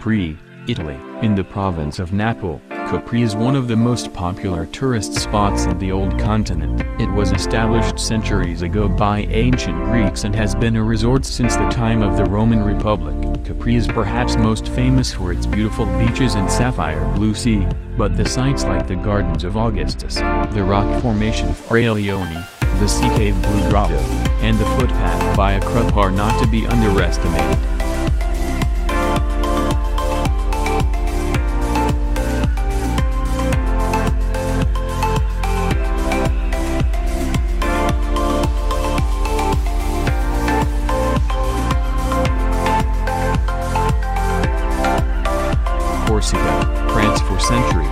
Capri, Italy. In the province of Naples, Capri is one of the most popular tourist spots in the old continent. It was established centuries ago by ancient Greeks and has been a resort since the time of the Roman Republic. Capri is perhaps most famous for its beautiful beaches and sapphire blue sea, but the sites like the Gardens of Augustus, the rock formation Fraileone, the sea cave Blue Grotto, and the footpath Via Krupp are not to be underestimated. Corsica, France. For centuries,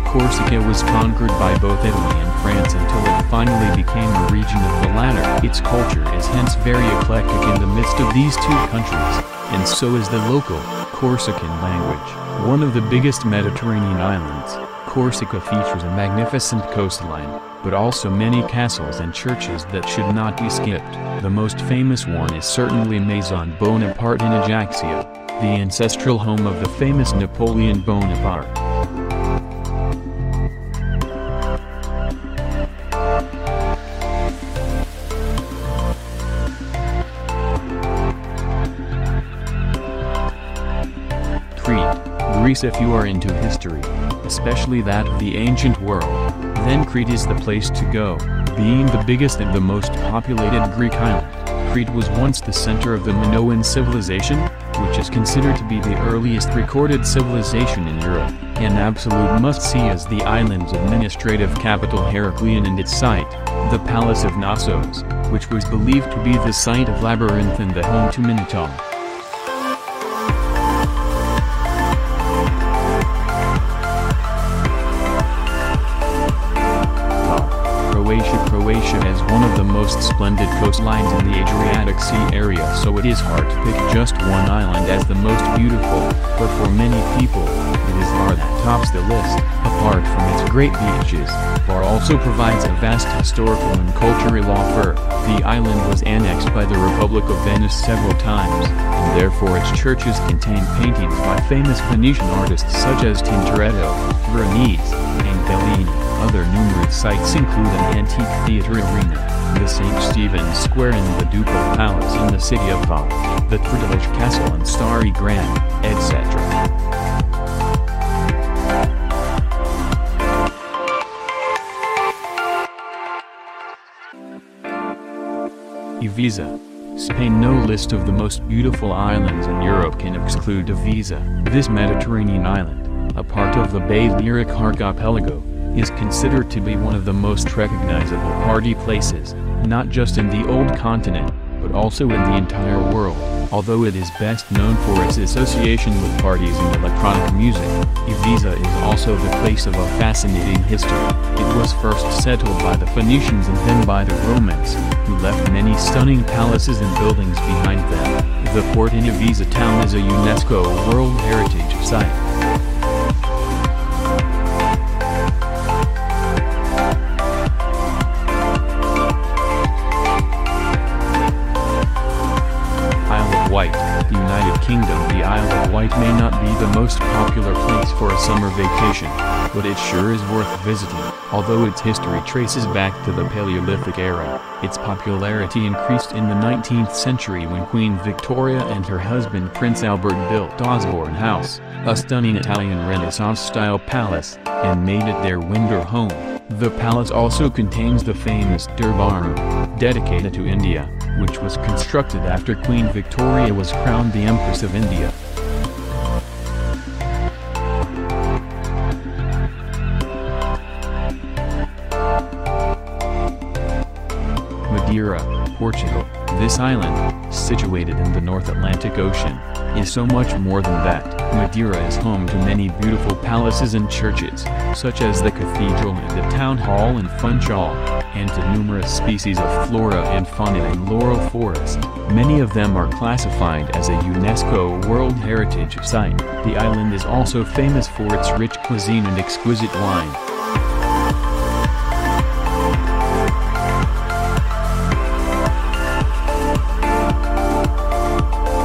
Corsica was conquered by both Italy and France until it finally became a region of the latter. Its culture is hence very eclectic in the midst of these two countries, and so is the local, Corsican language. One of the biggest Mediterranean islands, Corsica features a magnificent coastline, but also many castles and churches that should not be skipped. The most famous one is certainly Maison Bonaparte in Ajaccio, the ancestral home of the famous Napoleon Bonaparte. Crete, Greece. If you are into history, especially that of the ancient world, then Crete is the place to go. Being the biggest and the most populated Greek island, Crete was once the center of the Minoan civilization, which is considered to be the earliest recorded civilization in Europe. An absolute must-see is the island's administrative capital Heraklion and its site, the Palace of Knossos, which was believed to be the site of Labyrinth and the home to Minotaur. Croatia has one of the most splendid coastlines in the Adriatic Sea area, so it is hard to pick just one island as the most beautiful, but for many people, it is Hvar that tops the list. Apart from its great beaches, Hvar also provides a vast historical and cultural offer. The island was annexed by the Republic of Venice several times, and therefore its churches contain paintings by famous Venetian artists such as Tintoretto, Veronese, and Bellini. Other numerous sites include an antique theatre arena, the St. Stephen's Square and the Ducal Palace in the city of Hvar, the Trudelic Castle and Stari Grad, etc. Ibiza, Spain. No list of the most beautiful islands in Europe can exclude Ibiza. This Mediterranean island, a part of the Balearic Archipelago, is considered to be one of the most recognizable party places, not just in the old continent, but also in the entire world. Although it is best known for its association with parties and electronic music, Ibiza is also the place of a fascinating history. It was first settled by the Phoenicians and then by the Romans, who left many stunning palaces and buildings behind them. The port in Ibiza town is a UNESCO World Heritage Site. Wight, United Kingdom. The Isle of Wight may not be the most popular place for a summer vacation, but it sure is worth visiting. Although its history traces back to the Paleolithic era, its popularity increased in the 19th century when Queen Victoria and her husband Prince Albert built Osborne House, a stunning Italian Renaissance-style palace, and made it their winter home. The palace also contains the famous Durbar Room, dedicated to India, which was constructed after Queen Victoria was crowned the Empress of India. Madeira, Portugal. This island, situated in the North Atlantic Ocean, is so much more than that. Madeira is home to many beautiful palaces and churches, such as the cathedral and the town hall in Funchal, and to numerous species of flora and fauna in Laurel Forest. Many of them are classified as a UNESCO World Heritage Site. The island is also famous for its rich cuisine and exquisite wine.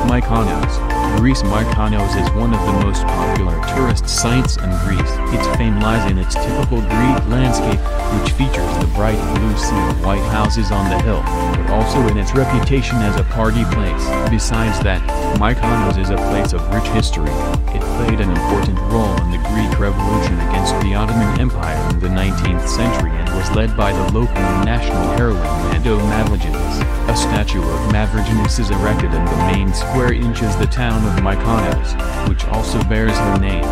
Mykonos. Greece. Mykonos is one of the most popular tourist sites in Greece. Its fame lies in its typical Greek landscape, which features the bright blue sea and white houses on the hill, but also in its reputation as a party place. Besides that, Mykonos is a place of rich history. It played an important role in the Greek Revolution against the Ottoman Empire in the 19th century and was led by the local and national heroine Mavroginis. A statue of Mavroginis is erected in the main square inches the town of Mykonos, which also bears her name.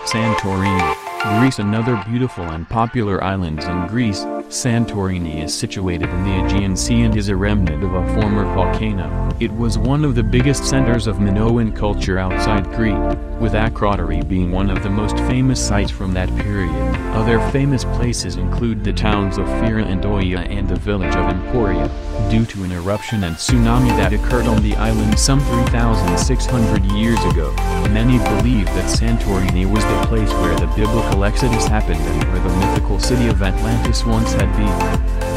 Santorini, Greece. Another beautiful and popular island in Greece, Santorini is situated in the Aegean Sea and is a remnant of a former volcano. It was one of the biggest centers of Minoan culture outside Crete, with Akrotiri being one of the most famous sites from that period. Other famous places include the towns of Hvar and Oia and the village of Emporia. Due to an eruption and tsunami that occurred on the island some 3,600 years ago, many believe that Santorini was the place where the biblical Exodus happened and where the mythical city of Atlantis once had been.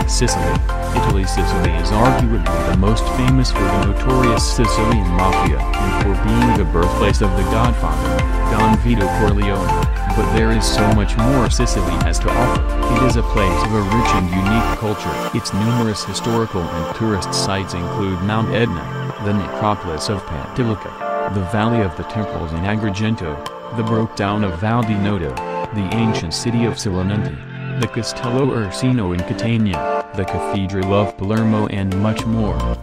Sicily, Italy. Sicily is arguably the most famous for the notorious Sicilian Mafia and for being the birthplace of the Godfather, Don Vito Corleone. But there is so much more Sicily has to offer. It is a place of a rich and unique culture. Its numerous historical and tourist sites include Mount Etna, the necropolis of Pantilica, the Valley of the Temples in Agrigento, the Broke Down of Val di Noto, the ancient city of Salonente, the Castello Ursino in Catania, the Cathedral of Palermo and much more.